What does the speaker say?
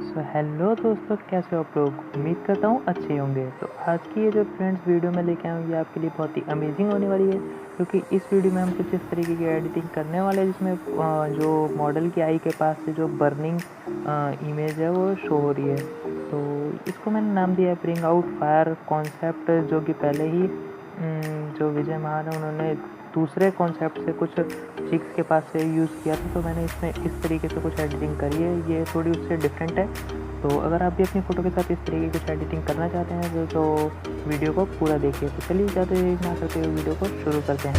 Hello दोस्तों, कैसे हो आप लोग। उम्मीद करता हूँ अच्छे होंगे। तो आज की ये जो फ्रेंड्स वीडियो मैं लेके आया हूँ, ये आपके लिए बहुत ही अमेजिंग होने वाली है, क्योंकि इस वीडियो में हम कुछ इस तरीके की एडिटिंग करने वाले हैं जिसमें जो मॉडल की आई के पास से जो बर्निंग इमेज है वो शो हो रही है। तो इसको मैंने नाम दिया है ब्रिंग आउट फायर कॉन्सेप्ट, जो कि पहले ही जो विजय महार है उन्होंने दूसरे कॉन्सेप्ट से कुछ चिक्स के पास से यूज़ किया था। तो मैंने इसमें इस तरीके से कुछ एडिटिंग करी है, ये थोड़ी उससे डिफरेंट है। तो अगर आप भी अपनी फ़ोटो के साथ इस तरीके की कुछ एडिटिंग करना चाहते हैं तो वीडियो को पूरा देखिए। तो चलिए ज़्यादा देरी ना करते हुए वीडियो को शुरू करते हैं।